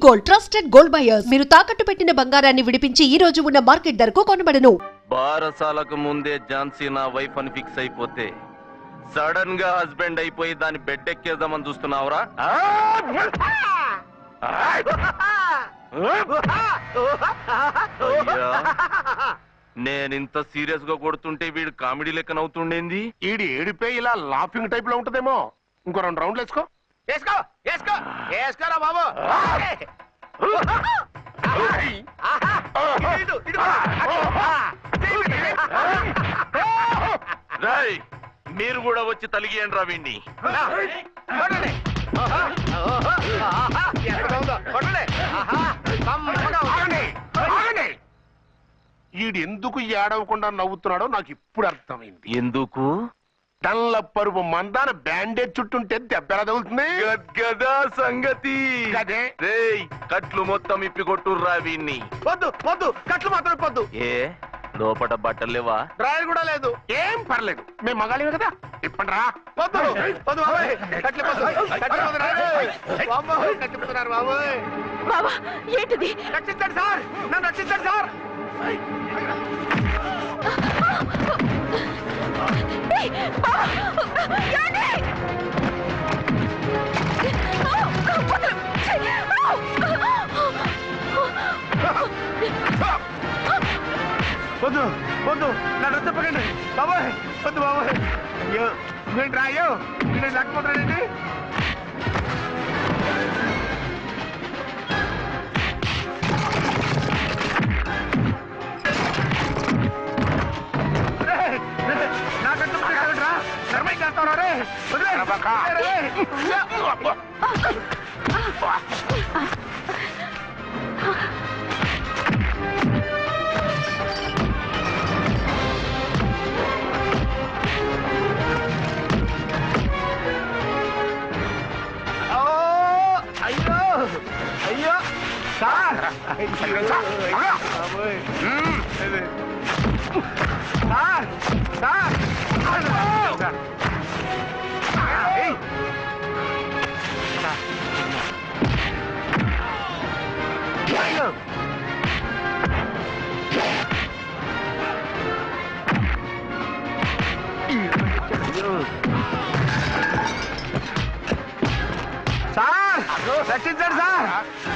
Gold, trusted gold buyers. మీరు తాకట్టు పెట్టిన బంగారాన్ని విడిపించి ఈ రోజు ఉన్న మార్కెట్ ధరకు కొనబడను. బారసాలకు ముందే ఝాన్సీ నా వైఫ్ అని ఫిక్స్ అయిపోతే సడన్ గా హస్బెండ్ అయిపోయి దాన్ని బెడ్ ఎక్కేద్దామని చూస్తున్నావురా? నేనింత సీరియస్ గా కొడుతుంటే వీడు కామెడీ లెక్క నవ్వుతుండేంది? ఈడి ఏడిపే ఇలా లాఫింగ్ టైప్ లో ఉంటదేమో. ఇంకో 2 రౌండ్లు వేసుకో. వేసుకో వేసుకో వేసుకోరా బాబు. రాయ్, మీరు కూడా వచ్చి తలిగియండి రా వీణ్ణి. ఈడు ఎందుకు ఏడవకుండా నవ్వుతున్నాడో నాకు ఇప్పుడు అర్థమైంది. ఎందుకు? తల్ల పరుపు మందాన బ్యాండేజ్ చుట్టుంటే దెబ్బెలా తగులుతుంది గదా సంగతి. అదే రేయ్, కట్లు మొత్తం ఇప్పి కొట్టుర్రా వీణ్ణి. వద్దు వద్దు, కట్లు మాత్రం ఇప్పొద్దు. ఏ లోపట బట్టలు లేవా? డ్రాయర్ కూడా లేదు. ఏం పర్లేదు, మేము మగాళిమే కదా. ఇప్పండి రా. వద్దు వద్దు బాబాయ్, కట్లు కట్టిపోతున్నారు బాబాయ్. బాబా ఏంటిది? రక్షించండి సార్, నన్ను రక్షించండి సార్. వద్దు వద్దు, నన్ను రచ్చపకండి బాబాయ్. వద్దు బాబాయ్. అయ్యో నేను రాయో, నేను లేకపోతానండి. అయ్యో సార్, సార్ రక్షించండి సార్.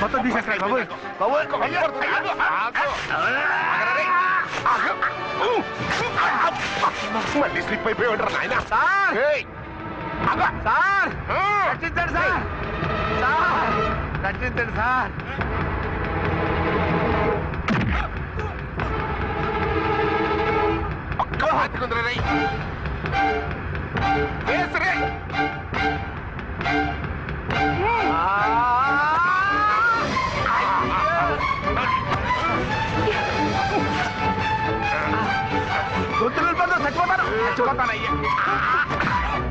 మొత్తం తీసేస్తాయి బాబోయ్ బాబోయ్. మళ్ళీ స్లిప్ అయిపోయి ఉంటారు నాయన. సార్ సార్ రక్షించండి సార్. సార్ రక్షించండి సార్. ఒక్క హాతికుందరై వేసరే. చచ్చిపోతానయ్యా.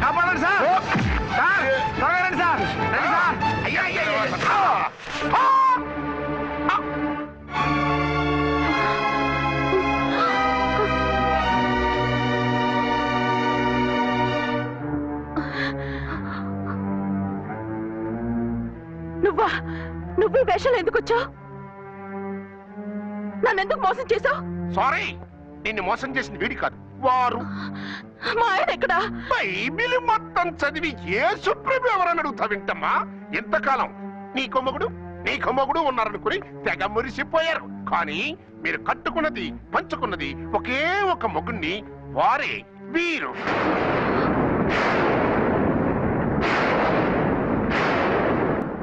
కాపాడండి సార్. సార్ త్వరగా రండి సార్. రండి సార్. అయ్యా అయ్యా నువ్వు ఈ వేషాలు ఎందుకు వచ్చావు? నన్నెందుకు మోసం చేశావు? సారీ, నిన్ను మోసం చేసిన వీడి కాదు, వారు. మా ఆయన ఎక్కడా? బైబిల్ మొత్తం చదివి యేసు ప్రభు ఎవరని అడుగుతా వింటమ్మా. ఎంతకాలం నీ కొమ్మగుడు ఉన్నారనుకుని తెగ మురిసిపోయారు. కానీ మీరు కట్టుకున్నది పంచుకున్నది ఒకే ఒక మొగుణ్ణి, వారే వీరు.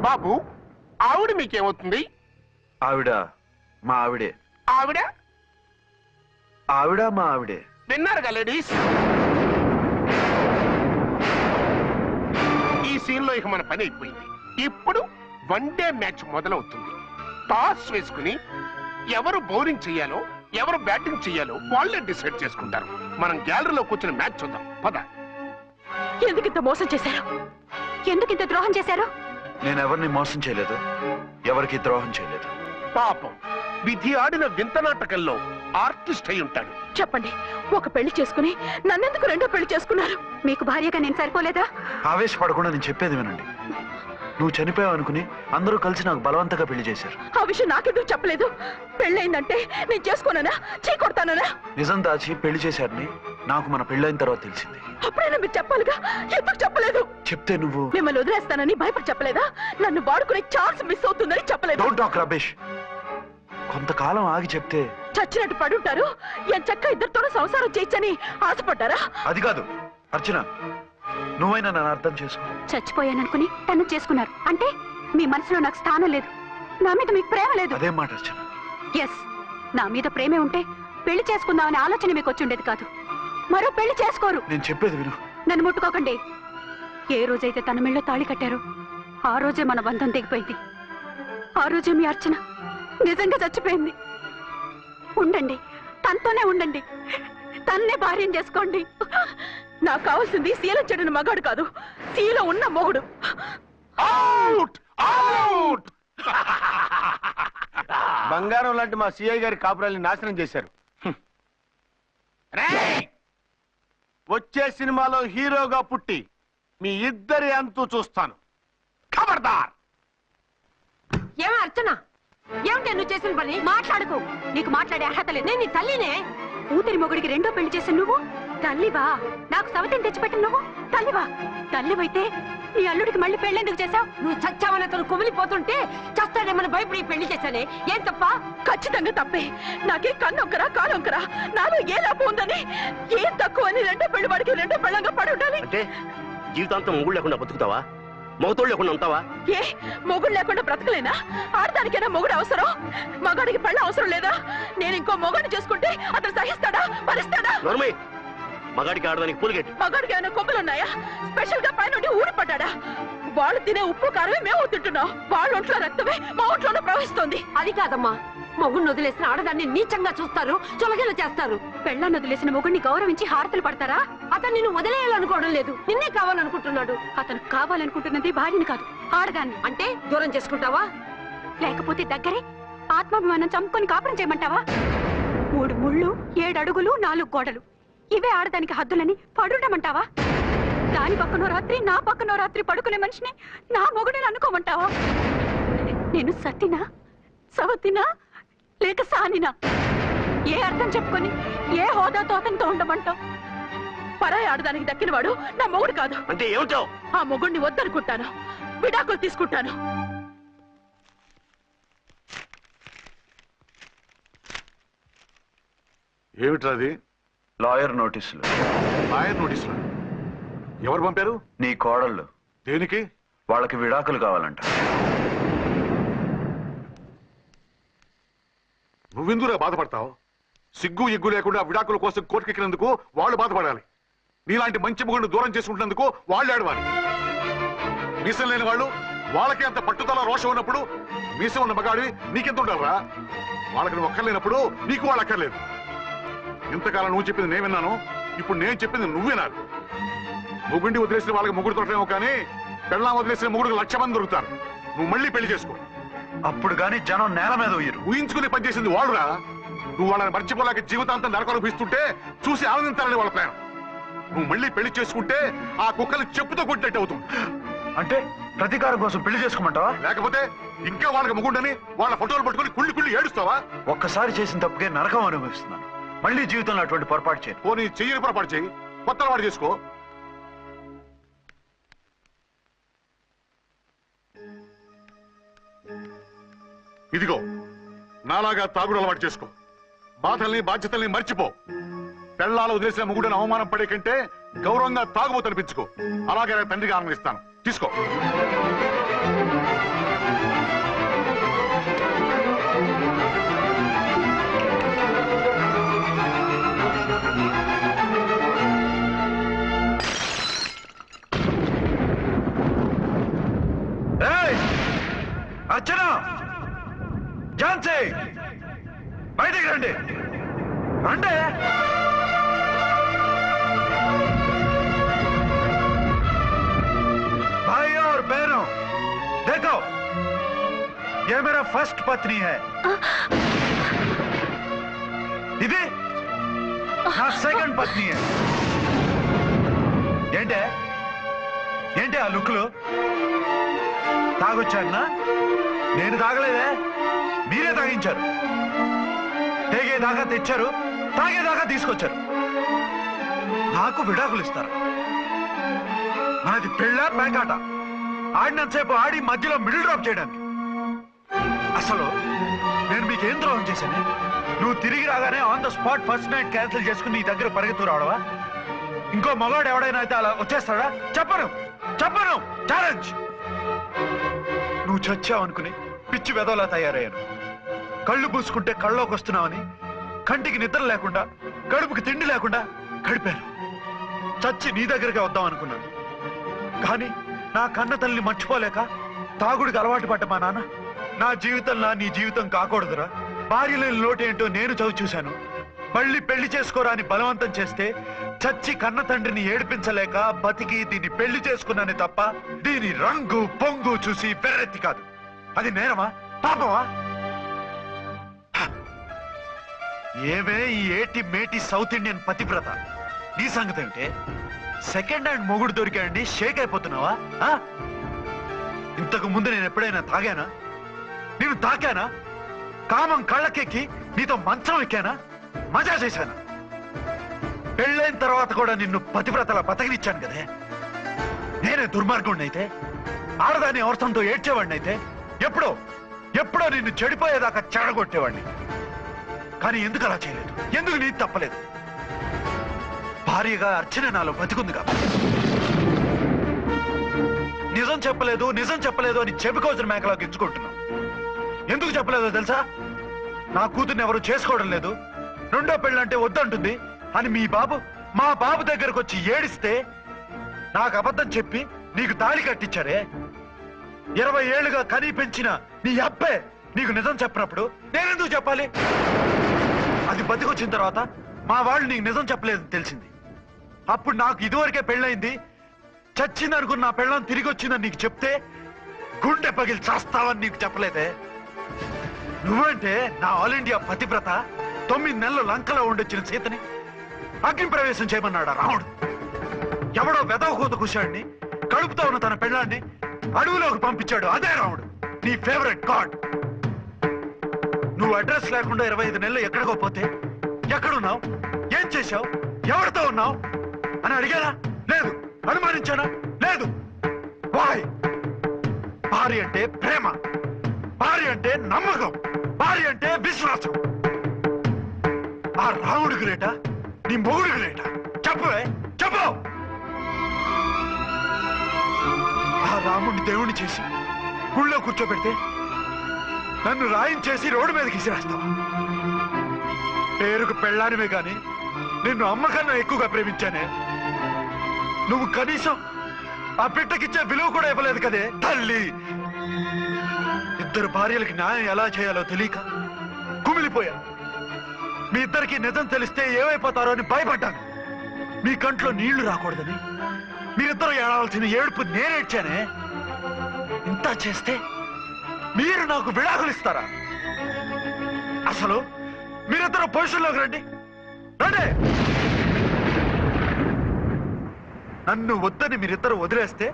బాబు, ఆవిడ మీకేమవుతుంది? ఆవిడ మా ఆవిడే. ఆవిడ ఆవిడ మా ఆవిడే. విన్నారుగా లేడీస్? ఈ సీన్ లో ఇక మన పని అయిపోయింది. ఇప్పుడు 1 డే మ్యాచ్ మొదలవుతుంది. టాస్ వేసుకుని ఎవరు బౌలింగ్ చెయ్యాలో ఎవరు బ్యాటింగ్ చెయ్యాలో వాళ్ళే డిసైడ్ చేసుకుంటారు. మనం గ్యాలరీలో కూర్చుని మ్యాచ్ చూద్దాం. పద. ఎందుకింత మోసం చేశారు? ఎందుకింత ద్రోహం చేశారు? నేను ఎవరిని మోసం చేయలేదు, ఎవరికి ద్రోహం చేయలేదు. పాపం, విధి ఆడిన వింత నాటకంలో ఆర్టిస్ట్ అయి ఉంటాడు. చెప్పండి, ఒక పెళ్లి చేసుకుని నన్నెందుకు రెండో పెళ్లి చేసుకున్నారు? మీకు భార్యగా నేను సరిపోలేదా? ఆవేశపడకుండా నేను చెప్పేది వినండి. నువ్వు చనిపోయావు అనుకుని అందరూ కలిసి నాకు బలవంతంగా పెళ్లి చేశారు. ఆ విషయం నాకెందుకు చెప్పలేదు? పెళ్ళయిందంటే నేను చేసుకోనన్నా, చీకొడతానన్నా? నిజం దాచి పెళ్లి చేశారని నాకు మన పెళ్ళైన తర్వాత తెలిసింది. అప్పుడైనా మీరు చెప్పాలిగా, ఎందుకు చెప్పలేదు? చెప్తే నువ్వు మిమ్మల్ని వదిలేస్తానని భయపడి చెప్పలేదా? నన్ను వాడుకునే ఛాన్స్ మిస్ అవుతుందని చెప్పలేదు? Don't talk రబేష్. కొంతకాలం ఆగి చెప్తే చచ్చినట్టు పడుంటారు. ఎంచక్క ఇద్దరితోనూ సంసారం చేయొచ్చని ఆశపడ్డారా? అది కాదు అర్చన, నువ్వైనా నన్ను అర్థం చేసుకో. చచ్చిపోయాననుకుని తను చేసుకున్నారు అంటే మీ మనసులో నాకు స్థానం లేదు, నా మీద మీకు ప్రేమ లేదు. అదేం మాట అర్చన? ఎస్, నా మీద ప్రేమే ఉంటే పెళ్లి చేసుకుందామనే ఆలోచన మీకు వచ్చి ఉండేది కాదు. మరో పెళ్లి చేసుకోరు. నేను చెప్పేది విను. నన్ను ముట్టుకోకండి. ఏ రోజైతే తన మెళ్ళో తాళి కట్టారో ఆ రోజే మన బంధం తెగిపోయింది. ఆ రోజే మీ అర్చన నిజంగా చచ్చిపోయింది. ఉండండి, తనతోనే ఉండండి, తన్నే భార్యం చేసుకోండి. నాకు కావాల్సింది శీలం చెడిన మగాడు కాదు, శీలం ఉన్న మొగుడు. Out out. బంగారం లాంటి మా సిఐ గారి కాపురాల్ని నాశనం చేశారు. రేయ్! వచ్చే సినిమాలో హీరోగా పుట్టి మీ ఇద్దరి అంతు చూస్తాను. ఖబర్దార్. ఏమో అర్చన, ఏమిటి నువ్వు చేసిన పని? మాట్లాడుకో, నీకు మాట్లాడే అర్హత లేదు. నేను నీ తల్లినే. కూతురి మొగుడికి రెండో పెళ్లి చేసిన నువ్వు తల్లివా? నాకు సవతిని తెచ్చిపెట్టిన నువ్వు తల్లివా? తల్లివైతే నీ అల్లుడికి మళ్ళీ పెళ్ళెందుకు చేశావు? నువ్వు చచ్చావని అతను కుమిలిపోతుంటే చస్తాడేమని భయపడి పెళ్లి చేశానే, ఏం తప్ప? ఖచ్చితంగా తప్పే. నాకే కన్నొక్కరా కాలొక్కరా, నాలో ఏ లాభం ఉందని, ఏం తక్కువ అని రెండో పెళ్లి వాడికి రెండో పెళ్ళంగా పడి ఉండాలి. అంటే జీవితాంతం మొగుడు లేకుండా బతుకుతావా? మొగతోడు లేకుండా ఉంటావా? ఏ మొగుడు లేకుండా బ్రతకలేనా? ఆడదానికైనా మొగుడు అవసరం, మగాడికి పెళ్ళ అవసరం లేదా? నేను ఇంకో మొగాడిని చేసుకుంటే అతను సహిస్తాడా, భరిస్తాడా? నోర్మై, మగాడికి ఆడదానికి పూలిగెట్టు. మగాడికి ఏమైనా కొమ్ములున్నాయా? స్పెషల్ గా పైనుండి ఊరి పడ్డాడా? వాళ్ళు తినే ఉప్పు కారమే మేము తింటున్నాం, వాళ్ళ ఒంట్లో రక్తమే మా ఒంట్లోనే ప్రవహిస్తోంది. అది కాదమ్మా, మొగుడిని వదిలేసిన ఆడదాన్ని నీచంగా చూస్తారు, చులకన చేస్తారు. పెళ్ళాన్ని వదిలేసిన మొగుడిని గౌరవించి హారతలు పడతారా? అతను నిన్ను వదిలేయాలనుకోవడం లేదు, నిన్నే కావాలనుకుంటున్నాడు. అతను కావాలనుకుంటున్నది భార్యని కాదు, ఆడదాన్ని. అంటే దూరం చేసుకుంటావా? లేకపోతే దగ్గరే ఆత్మాభిమానం చంపుకొని కాపురం చేయమంటావా? 3 ముళ్ళు, 7 అడుగులు, 4 గోడలు, ఇవే ఆడదానికి హద్దులని పడుండమంటావా? దాని పక్కనో రాత్రి నా పక్కనో రాత్రి పడుకునే మనిషిని నా మొగుడిని అనుకోమంటావా? నేను సతినా, సవతినా, లేక సానినా? ఏ అర్థం చెప్పుకొని ఏ హోదాతో అతనితో ఉండమంటావు? పరాయి ఆడదానికి దక్కినవాడు నా మొగుడు కాదు. అంటే ఏమిటావు? ఆ మొగుడిని వద్దనుకుంటాను, విడాకులు తీసుకుంటాను. ఏమిట్రా అది? లాయర్ నోటీసులు. లాయర్ నోటీసులు ఎవరు పంపారు? నీ కోడళ్ళు. దేనికి? వాళ్ళకి విడాకులు కావాలంట. నువ్వెందుకురా బాధపడతావు? సిగ్గు ఎగ్గు లేకుండా విడాకుల కోసం కోర్టుకెక్కినందుకు వాళ్ళు బాధపడాలి. నీలాంటి మంచి మొగుడిని దూరం చేసుకుంటున్నందుకు వాళ్ళు ఏడవాలి. మీసం లేని వాళ్ళు, వాళ్ళకి అంత పట్టుదల రోషం ఉన్నప్పుడు మీసం ఉన్న మగాడివి నీకెంత ఉండాలరా? వాళ్ళకి నువ్వు అక్కర్లేనప్పుడు నీకు వాళ్ళు అక్కర్లేదు. ఇంతకాలం నువ్వు చెప్పింది నేను విన్నాను, ఇప్పుడు నేను చెప్పింది నువ్వు వినాలి. మొగుడిని వదిలేసిన వాళ్ళకి మొగుడు దొరకలేమో కానీ పెళ్ళాం వదిలేసిన మొగుడికి 1,00,000 మంది దొరుకుతారు. నువ్వు మళ్ళీ పెళ్లి చేసుకో. అప్పుడు గాని జనం నేల మీద ఉయ్యరు. ఊహించుకుని పనిచేసింది వాళ్ళురా. నువ్వు వాళ్ళని మర్చిపోలేక జీవితాంతం నరకం అనుభవిస్తుంటే చూసి ఆనందించాలని వాళ్ళ ప్లాన్. నువ్వు మళ్ళీ పెళ్లి చేసుకుంటే ఆ కుక్కలు చెప్పుతో కొట్టినట్టు అవుతుంది. అంటే ప్రతీకారం కోసం పెళ్లి చేసుకోమంటావా? లేకపోతే ఇంకా వాళ్ళకి మొగుండని వాళ్ళ ఫోటోలు పట్టుకుని కుళ్ళి కుళ్ళి ఏడుస్తావా? ఒక్కసారి చేసిన తప్పుకే నరకం అనుభవిస్తున్నాను. మళ్ళీ జీవితంలో అటువంటి పొరపాటు చేయను. పోనీ చెయ్యని పొరపాటు చేయి, కొత్త వాడు చేసుకో. ఇదిగో నాలాగా తాగుడు అలవాటు చేసుకో. బాధల్ని బాధ్యతల్ని మర్చిపో. పెళ్ళాలు వదిలేసిన మొగుడని అవమానం పడే కంటే గౌరవంగా తాగుబోతు అనిపించుకో. అలాగే తండ్రిగా ఆనందిస్తాను. తీసుకో. అర్చన, ఝాన్సీ, బయటికి రండి. రండి. भाई और बहनों, देखो, ये मेरा फर्स्ट पत्नी है. ఇది నా సెకండ్ పత్ని. ఏంటే ఆ లుక్లు? తాగొచ్చానా? నేను తాగలేదే, మీరే తాగించారు. తేగేదాకా తెచ్చారు, తాగేదాకా తీసుకొచ్చారు. నాకు విడాకులు ఇస్తారు. మనది పెళ్ళ పేకాట. ఆడినంతసేపు ఆడి మధ్యలో మిడిల్ డ్రాప్ చేయడానికి. అసలు నేను మీకేం ద్రోహం చేశాను? నువ్వు తిరిగి రాగానే on the spot first night cancel చేసుకుని నీ దగ్గర పరిగెత్తు రావడవా? ఇంకో మగాడు ఎవడైనా అయితే అలా వచ్చేస్తాడా? చెప్పను చెప్పను, ఛాలెంజ్. నువ్వు చచ్చావు అనుకుని పిచ్చి వెదవలా తయారయ్యాను. కళ్ళు పూసుకుంటే కళ్ళలోకి వస్తున్నావని కంటికి నిద్ర లేకుండా కడుపుకి తిండి లేకుండా గడిపాను. చచ్చి నీ దగ్గరికి వద్దాం అనుకున్నాను. కానీ నా కన్న తల్లిని మర్చిపోలేక తాగుడికి అలవాటు పడ్డ మా నాన్న నా జీవితంలా నీ జీవితం కాకూడదురా, భార్య లేని లోటేంటో నేను చవి చూశాను, మళ్ళీ పెళ్లి చేసుకోరా అని బలవంతం చేస్తే చచ్చి కన్న తండ్రిని ఏడిపించలేక బతికి దీన్ని పెళ్లి చేసుకున్నానే తప్ప దీని రంగు పొంగు చూసి పెర్రెత్తి కాదు. అది నేరమా పాపమా? ఏమే ఈ ఏటి మేటి సౌత్ ఇండియన్ పతివ్రత, నీ సంగతి అంటే సెకండ్ హ్యాండ్ మొగుడు దొరికాయండి షేక్ అయిపోతున్నావా? ఇంతకు ముందు నేను ఎప్పుడైనా తాగానా? నేను తాకానా? కామం కళ్ళకెక్కి నీతో మంచం ఎక్కానా? మజా చేశానా? పెళ్ళైన తర్వాత కూడా నిన్ను పతివ్రతలా బతకనిచ్చాను కదే. నేనే దుర్మార్గుడిని అయితే, ఆడదాన్ని అవసరంతో ఏడ్చేవాడిని అయితే ఎప్పుడో ఎప్పుడో నిన్ను చెడిపోయేదాకా చెడగొట్టేవాడిని. కానీ ఎందుకు అలా చేయలేదు? ఎందుకు నీ తప్పలేదు? భార్యగా అర్చన నాలో బతికుంది కాబట్టి. నిజం చెప్పలేదు నిజం చెప్పలేదు అని చెప్పుకోసిన మేకలా గించుకుంటున్నావు. ఎందుకు చెప్పలేదో తెలుసా? నా కూతుర్ని ఎవరు చేసుకోవడం లేదు, రెండో పెళ్ళంటే వద్దంటుంది అని మా బాబు దగ్గరకు వచ్చి ఏడిస్తే నాకు అబద్ధం చెప్పి నీకు తాళి కట్టించారే. 20 ఏళ్లుగా కనీ పెంచిన నీ అబ్బే నీకు నిజం చెప్పినప్పుడు నేనెందుకు చెప్పాలి? అది బతికొచ్చిన తర్వాత మా వాళ్ళు నీకు నిజం చెప్పలేదని తెలిసింది. అప్పుడు నాకు ఇదివరకే పెళ్ళయింది, చచ్చిందనుకున్న నా పెళ్ళం తిరిగి వచ్చిందని నీకు చెప్తే గుండె పగిలి చేస్తావని నీకు చెప్పలేదే. నువ్వంటే నా ఆల్ ఇండియా పతివ్రత 9 నెలలు లంకలో ఉండొచ్చిన సీతని అగ్ని ప్రవేశం చేయమన్నాడు రాముడు. ఎవడో వెదవ కూత కూశాడిని, కడుపుతో ఉన్న తన పెళ్ళాన్ని అడవిలోకి పంపించాడు అదే రాముడు, నీ ఫేవరెట్ గాడ్. నువ్వు అడ్రస్ లేకుండా 25 నెలలు ఎక్కడికో పోతే ఎక్కడున్నావు, ఏం చేశావు, ఎవరితో ఉన్నావు అని అడిగానా? లేదు. అనుమానించానా? లేదు. వాయ్? భార్య అంటే ప్రేమ, భార్య అంటే నమ్మకం, భార్య అంటే విశ్వాసం. ఆ రాముడు గ్రేటా, నీ మొగుడు గ్రేటా? చెప్పవే, చెప్పు. ఆ రాముడిని దేవుణ్ణి చేసి గుళ్ళో కూర్చోబెడితే నన్ను రాయించేసి రోడ్డు మీదకి విసిరేస్తావా? పేరుకు పెళ్ళానివే గాని నిన్ను అమ్మకన్నా ఎక్కువగా ప్రేమించానే. నువ్వు కనీసం ఆ బిడ్డకిచ్చే విలువ కూడా ఇవ్వలేదు కదే తల్లి. 2 భార్యలకి న్యాయం ఎలా చేయాలో తెలియక కుమిలిపోయాను. మీ ఇద్దరికి నిజం తెలిస్తే ఏమైపోతారో అని భయపడ్డాను. మీ కంట్లో నీళ్లు రాకూడదని మీరిద్దరూ ఏడవలసిన ఏడుపు నేనేడ్చానే. ఇంత చేస్తే మీరు నాకు విడాకులు ఇస్తారా? అసలు మీరిద్దరూ పొజిషన్లోకి రండి, రండి. నన్ను వద్దని మీరిద్దరు వదిలేస్తే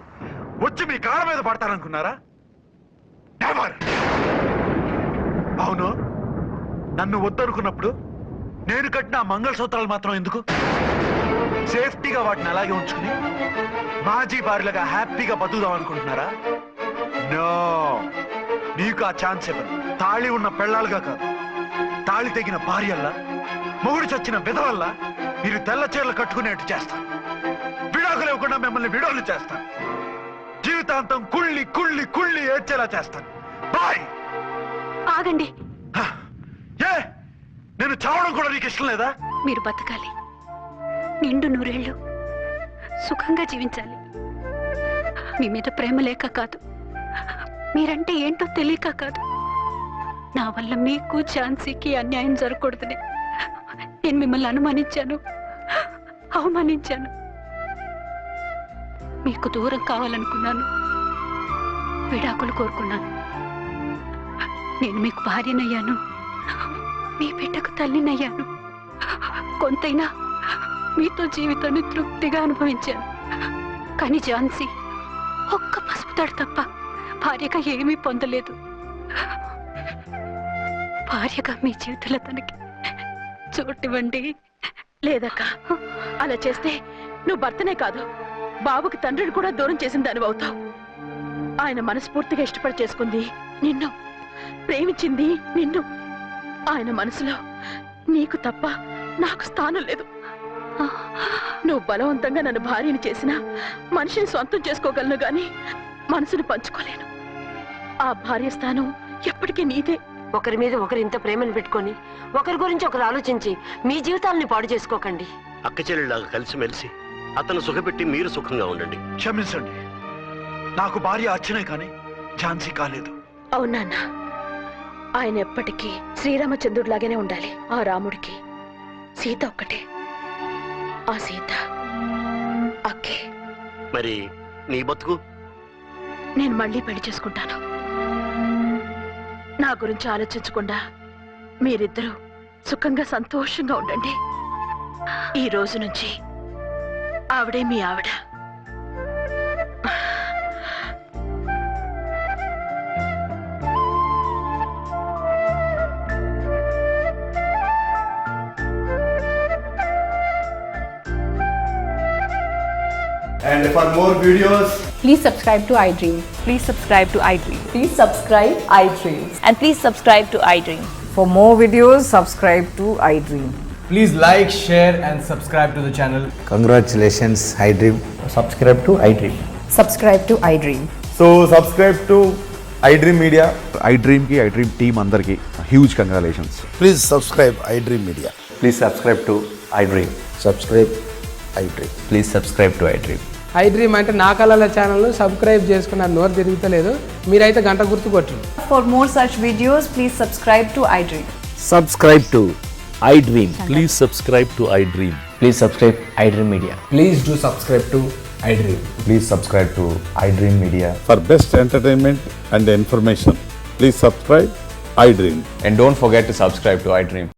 వచ్చి మీ కాళ్ళ మీద పడతారనుకున్నారా? నెవర్. అవును, నన్ను వద్దనుకున్నప్పుడు నేను కట్టిన మంగళసూత్రాలు మాత్రం ఎందుకు? సేఫ్టీగా వాటిని అలాగే ఉంచుకుని మాజీ భార్యలుగా హ్యాపీగా బతుకుదాం అనుకుంటున్నారా? నో, నీకు ఆ ఛాన్స్ ఇవ్వను. తాళి ఉన్న పెళ్ళాలుగా కాదు, తాళి తెగిన భార్యల్లా, మొగుడు చచ్చిన విధవల్లా మీరు తెల్ల చీరలు కట్టుకునేట్టు చేస్తాను. విడాకులు ఇవ్వకుండా మిమ్మల్ని విడాకులు చేస్తాను. జీవితాంతం కుళ్ళి కుళ్ళి కుళ్ళి ఏడ్చేలా చేస్తాను. బాయ్. ఆగండి. ఏ, నేను చావడం కూడా నీకు ఇష్టం లేదా? మీరు బతకాలి, నిండు 100 ఏళ్ళు సుఖంగా జీవించాలి. మీ మీద ప్రేమ లేక కాదు, మీరంటే ఏంటో తెలియక కాదు. నా వల్ల మీకు ఝాన్సీకి అన్యాయం జరగకూడదని నేను మిమ్మల్ని అనుమానించాను, అవమానించాను. మీకు దూరం కావాలనుకున్నాను, విడాకులు కోరుకున్నాను. నేను మీకు భార్యనయ్యాను, మీ బిడ్డకు తల్లినయ్యాను. కొంతైనా మీతో జీవితాన్ని తృప్తిగా అనుభవించాను. కానీ ఝాన్సీ ఒక్క పసుపు తాడు తప్ప భార్యగా ఏమీ పొందలేదు. భార్యగా మీ జీవితంలో తనకి చోటివ్వండి. లేదక్క, అలా చేస్తే నువ్వు భర్తనే కాదు బాబుకి తండ్రిని కూడా దూరం చేసిన దానివి అవుతావు. ఆయన మనస్ఫూర్తిగా ఇష్టపడి చేసుకుంది నిన్ను, ప్రేమించింది నిన్ను. ఆయన మనసులో నీకు తప్ప నాకు స్థానం లేదు. నువ్వు బలవంతంగా నన్ను భార్యని చేసినా మనిషిని సొంతం చేసుకోగలను గాని మనసును పంచుకోలేను. ఆ భార్య స్థానం ఎప్పటికీ నీదే. ఒకరి మీద ఒకరు ఇంత ప్రేమను పెట్టుకొని ఒకరి గురించి ఒకరు ఆలోచించి మీ జీవితాలని పాడు చేసుకోకండి. అక్క చెల్లెళ్ళలాగా కలిసిమెలిసి అతను సుఖపెట్టి మీరు సుఖంగా ఉండండి. క్షమించండి, నాకు భార్య అర్చనే కానీ ఝాన్సీ కాలేదు. అవునన్నా, ఆయన ఎప్పటికీ శ్రీరామచంద్రుడిలాగానే ఉండాలి. ఆ రాముడికి సీత ఒక్కటే, ఆ సీత అక్కే. మరి నీ బతుకు? నేను మళ్ళీ పెళ్లి చేసుకుంటాను. నా గురించి ఆలోచించకుండా మీరిద్దరూ సుఖంగా సంతోషంగా ఉండండి. ఈ రోజు నుంచి ఆవిడే మీ ఆవిడ. And for more videos, Please subscribe to iDream. Please subscribe to iDream. Please subscribe iDream. And please subscribe to iDream. For more videos, subscribe to iDream. please like, share and subscribe to the channel. Congratulations, iDream. Subscribe to iDream. Subscribe to iDream. So subscribe to iDream Media. iDream team అందరికి huge congratulations. Please subscribe iDream Media. Please subscribe to iDream. Subscribe iDream. Please subscribe to iDream. iDream అంటే నా కళల channel subscribe చేసుకున్న నోరు తిరుగుతలేదు. మీరైతే గంట గుర్తు కొట్టండి. For more such videos, please subscribe to iDream. Subscribe to iDream. Please subscribe to iDream. Please subscribe iDream Media. Please do subscribe to iDream. Please subscribe to iDream Media. For best entertainment and information, please subscribe iDream. And don't forget to subscribe to iDream.